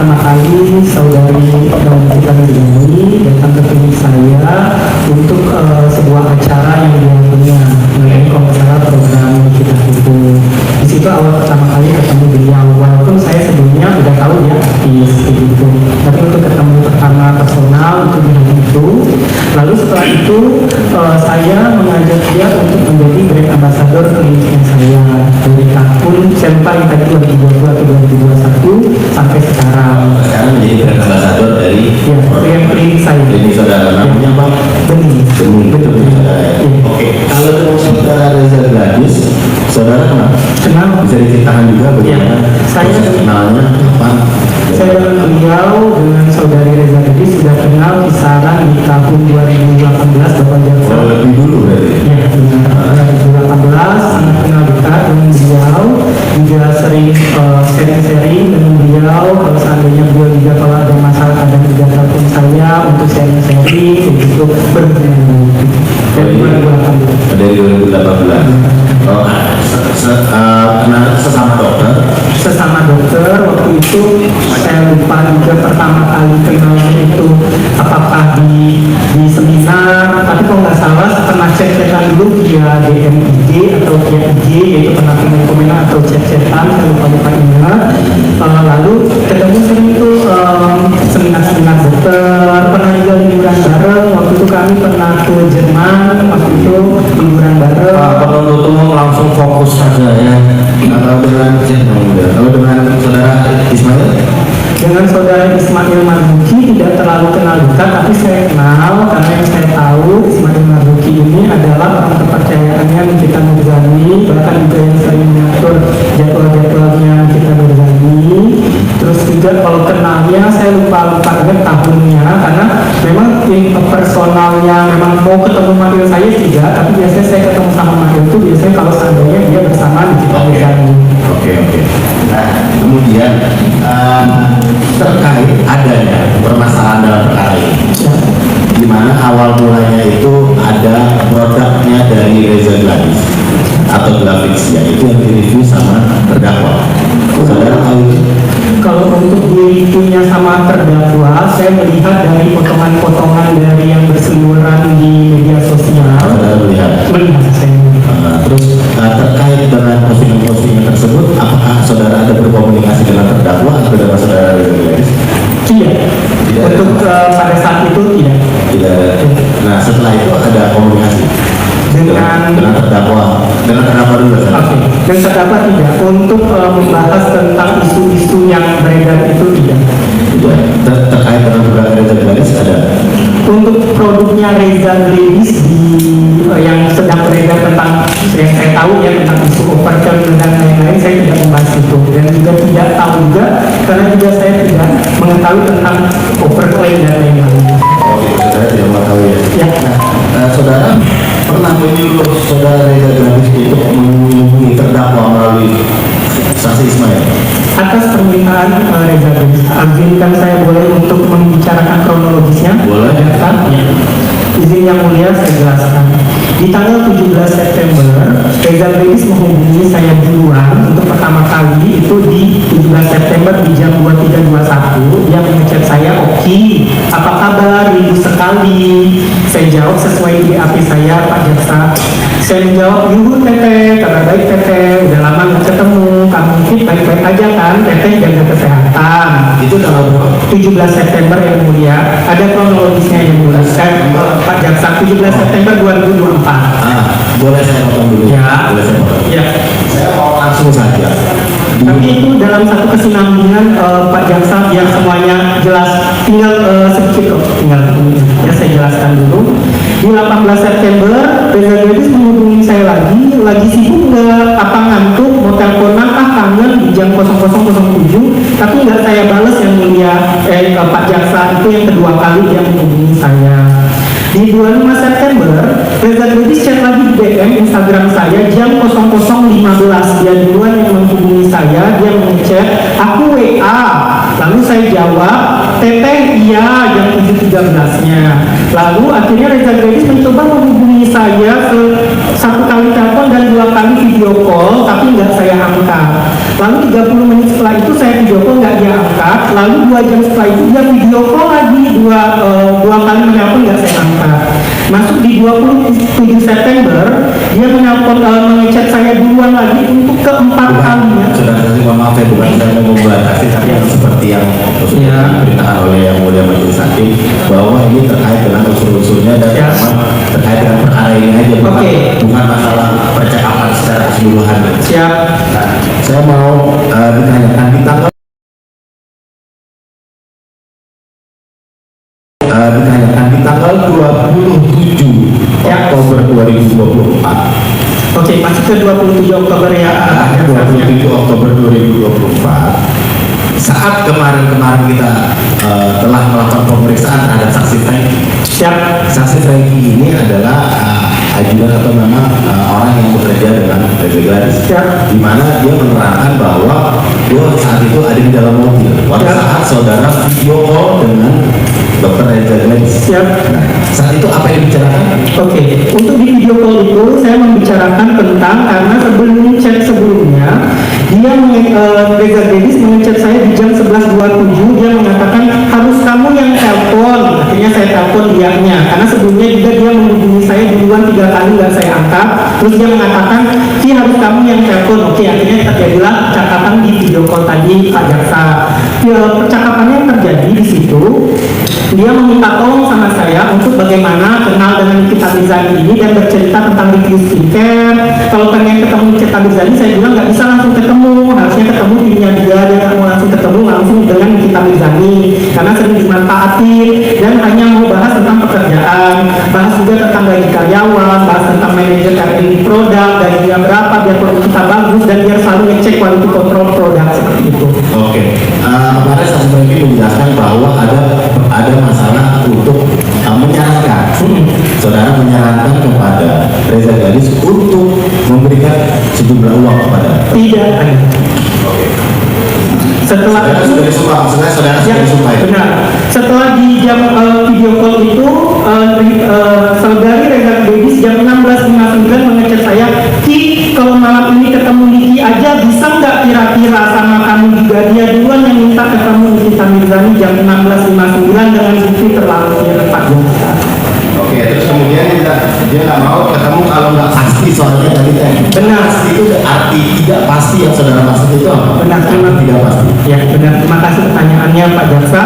pertama kali saudari Dauntika Nurjani datang ke klinik saya untuk sebuah acara yang dia punya mengenai kalau nggak salah program kita itu. Di situ awal pertama kali ketemu beliau, walaupun saya sebelumnya udah tahu ya artis gitu, tapi untuk ketemu pertama personal itu di hari itu. Lalu setelah itu saya mengajak dia untuk menjadi brand ambassador kliniknya saya dari tahun saya lupa tadi 2022 atau 2021 sampai sekarang. Sekarang menjadi brand ambassador dari ya, klinik saya. Ini saudara namanya apa? Benih. Betul saudara. Oke. Kalau saudara Reza Gladys, saudara kenal? Bisa diceritakan juga bagaimana saya kenalnya kapan? Saya dengan beliau dengan saudari Reza Gladys sudah kenal kisaran di tahun 2018 Bapak Jaksa. Oh, lebih dulu berarti? Ya, benar. 2018 sangat kenal dekat dengan beliau, juga sering sharing-sharing dengan beliau. Kalau seandainya beliau juga kalau ada masalah kadang juga telepon saya untuk sharing-sharing begitu berhubungan dari 2018. Dari 2018. Oh, kenal sesama dokter? Sesama dokter. Waktu itu saya lupa juga pertama kali kenalnya itu apakah di seminar, tapi kalau nggak salah pernah chat-chatan dulu via DM IG atau via IG, yaitu pernah komen-komen atau chat-chatan, saya lupa ingat. Lalu ketemu sering itu seminar-seminar dokter, pernah juga liburan bareng. Waktu itu kami pernah ke Jerman, waktu itu liburan bareng. Penuntut umum langsung fokus saja ya. Kalau dengan saudara Ismail? Dengan saudara Ismail Marzuki tidak terlalu kenal dekat, tapi saya kenal karena yang saya tahu Ismail Marzuki ini adalah orang kepercayaannya Nikita Mirzani, bahkan juga yang sering mengatur jadwal-jadwalnya Nikita Mirzani. Terus juga kalau kenalnya saya lupa ingat tahunnya, karena memang personalnya memang mau ketemu Mail saya tidak, tapi biasanya saya ketemu sama Mail itu biasanya kalau seandainya dia bersama Nikita Mirzani. Oke. Nah, kemudian terkait adanya permasalahan dalam perkara ini, di mana awal mulanya itu ada produknya dari Reza Gladys atau Glavixia itu yang direview sama terdakwa. Saudara tahu itu? Kalau untuk direview-nya sama terdakwa, saya melihat dari potongan-potongan dari yang berseliweran di media sosial. Saudara melihat saya. Terus terkait dengan postingan-postingan tersebut, apakah saudara ada berkomunikasi dengan terdakwa atau dengan saudara Reza Gladys? Tidak. Untuk pada saat itu tidak. Nah, setelah itu ada komunikasi dengan terdakwa dulu. Oke. Dan terdakwa tidak. Untuk membahas tentang isu-isu yang beredar itu tidak. Terkait dengan produk Reza Gladys ada. Untuk produknya Reza Gladys yang sedang beredar tentang yang saya tahu ya tentang isu overkill dan lain-lain, saya tidak membahas itu dan juga tidak tahu juga karena juga saya tidak mengetahui tentang overclaim dan lain-lain. Saudara tidak mengetahui ya? Ya. Saudara pernah menyuruh saudara Reza Gladys untuk menghubungi terdakwa melalui saksi Ismail? Atas permintaan Reza Gladys, izinkan saya boleh untuk membicarakan kronologisnya? Boleh. Ya. Izin yang mulia saya jelaskan. Di tanggal 17 September, Reza Gladys menghubungi saya duluan untuk pertama kali itu di 17 September di jam 23.21. Dia mengechat saya, "Oke, apa kabar? Rindu sekali." Saya jawab sesuai di HP saya, Pak Jaksa. Saya menjawab, "Yuhu Teteh, kabar baik Teteh, udah lama nggak ketemu, kamu fit baik-baik aja kan, Teteh jaga kesehatan." Itu tanggal berapa? 17 September yang mulia, ada kronologisnya yang mulia. Pak Jaksa, 17 September 2024. Boleh saya potong dulu? Ya. Boleh saya potong? Ya. Saya mau langsung saja. Tapi itu dalam satu kesinambungan Pak Jaksa yang semuanya jelas, tinggal sedikit kok, tinggal ya saya jelaskan dulu. Di 18 September, Reza Gladys menghubungi saya lagi sibuk nggak, apa ngantuk, mau teleponan, kangen di jam 00.07, tapi nggak saya balas yang mulia, Pak Jaksa itu yang kedua kali dia menghubungi saya. Di 25 September, Reza Gladys chat lagi di DM Instagram saya jam 00.15. Dia duluan yang menghubungi saya, dia mengechat, "Aku WA." Lalu saya jawab, "Teteh iya," jam 7.13-nya. Lalu akhirnya Reza Gladys mencoba menghubungi saya ke 1 kali telepon dan 2 kali video call, tapi nggak saya angkat. Lalu 30 menit setelah itu saya video call nggak dia angkat. Lalu 2 jam setelah itu dia video call lagi dua kali menelpon, nggak saya angkat. Masuk di 27 September dia menelpon mengechat saya duluan lagi untuk keempat kalinya. Sudah kasih maaf ya, bukan saya mau membatasi, tapi yang seperti yang Ya. diberitakan oleh yang mulia majelis hakim bahwa ini terkait dengan unsur-unsurnya dan Ya. memang terkait dengan perkara ini aja, Oke. bukan masalah percakapan secara keseluruhan. Siap. Nah, saya mau ditanyakan di tanggal di tanggal 27 Ya. Oktober 2024. Oke, masuk ke 27 Oktober ya. 27 Oktober 2024, saat kemarin kita telah melakukan pemeriksaan terhadap saksi Franky. Siap. Saksi Franky ini adalah ajudan atau memang orang yang bekerja dengan Reza Gladys, Siap. di mana dia menerangkan bahwa dia saat itu ada di dalam mobil pada Siap. saat saudara video call dengan Dr. Reza Gladys. Siap. Nah, saat itu apa yang dibicarakan? Oke, untuk di video call itu saya membicarakan tentang karena sebelum chat sebelumnya dia Reza Gladys mengechat saya di jam 11.27, dia mengatakan harus kamu yang telepon. Akhirnya saya telepon dianya karena sebelumnya juga dia menghubungi saya duluan 3 kali nggak saya angkat. Terus dia mengatakan Ki harus kamu yang telepon. Oke, akhirnya terjadilah percakapan di video call tadi Pak Jaksa. Ya, percakapannya yang terjadi di situ dia meminta tolong sama saya untuk bagaimana kenal dengan Nikita Mirzani ini dan bercerita tentang review skincare. Kalau pengen ketemu Nikita Mirzani, saya bilang nggak bisa langsung ketemu, harusnya ketemu timnya dia nggak mau langsung ketemu langsung dengan Nikita Mirzani karena sering dimanfaatin dan hanya mau bahas tentang pekerjaan, bahas juga tentang gaji karyawan, bahas tentang manajer R&D produk, gajinya berapa, biar produk kita bagus dan biar selalu ngecek quality control produk seperti itu. Oke, kemarin saksi Franky menjelaskan bahwa ada masalah untuk menyarankan, saudara menyarankan kepada Reza Gladys untuk memberikan sejumlah uang kepada. Tidak ada. Oke. Setelah Saudara itu sudah disumpah, maksudnya saudara ya, sudah disumpah ya? benar. Setelah di jam video call itu, saudari Reza Gladys jam 16.59 mengechat saya, Ki, kalau malam ini ketemu Niki aja bisa nggak kira-kira sama kamu juga? Dia duluan yang minta ketemu Nikita Mirzani jam 16.59 dengan bukti terlampir Pak Jaksa. Oke, terus kemudian dia nggak mau ketemu kalau nggak pasti, soalnya tadi kan Benar. pasti itu arti tidak pasti yang saudara maksud itu apa? Benar, terima Tidak pasti. Ya benar, terima kasih pertanyaannya Pak Jaksa.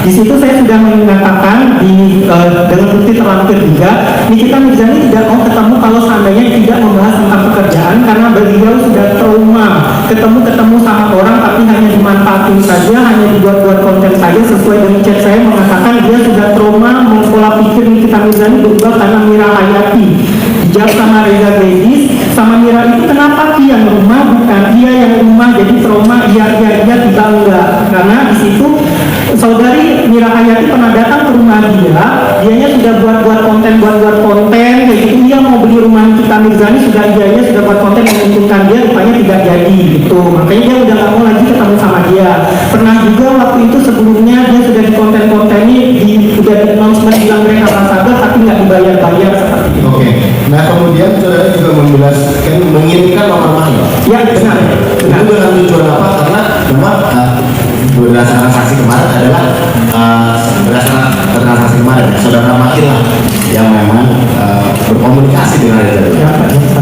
Di situ saya sudah mengatakan dengan bukti terlampir juga, Nikita Mirzani tidak mau ketemu kalau seandainya tidak membahas tentang pekerjaan karena beliau sudah trauma ketemu sama orang tapi hanya dimanfaatin saja, hanya dibuat-buat konten saja. Sesuai dengan chat saya mengatakan dia sudah trauma, pola pikir Nikita Mirzani berubah karena Mira Hayati. Dijawab sama Reza Gladys, sama Mira itu kenapa Ki yang rumah bukan dia yang rumah, jadi trauma iya tiba enggak, karena di situ saudari Mira Hayati pernah datang ke rumah dianya sudah buat konten kayak gitu, dia mau beli rumah Nikita Mirzani, dia sudah buat konten yang menguntungkan dia, rupanya tidak jadi gitu, makanya dia udah nggak mau lagi ketemu sama dia. Pernah juga waktu itu sebelumnya dia sudah di konten-kontennya udah di announcement bilang mereka ambassador tapi nggak dibayar seperti itu. Oke, nah kemudian saudara juga menjelaskan mengirimkan nomor mail. Ya benar. Itu dengan tujuan apa? Karena memang berdasarkan saksi kemarin adalah berdasarkan keterangan saksi kemarin, saudara Mahir lah yang memang berkomunikasi dengan Reza. Ya, Pak Jaksa.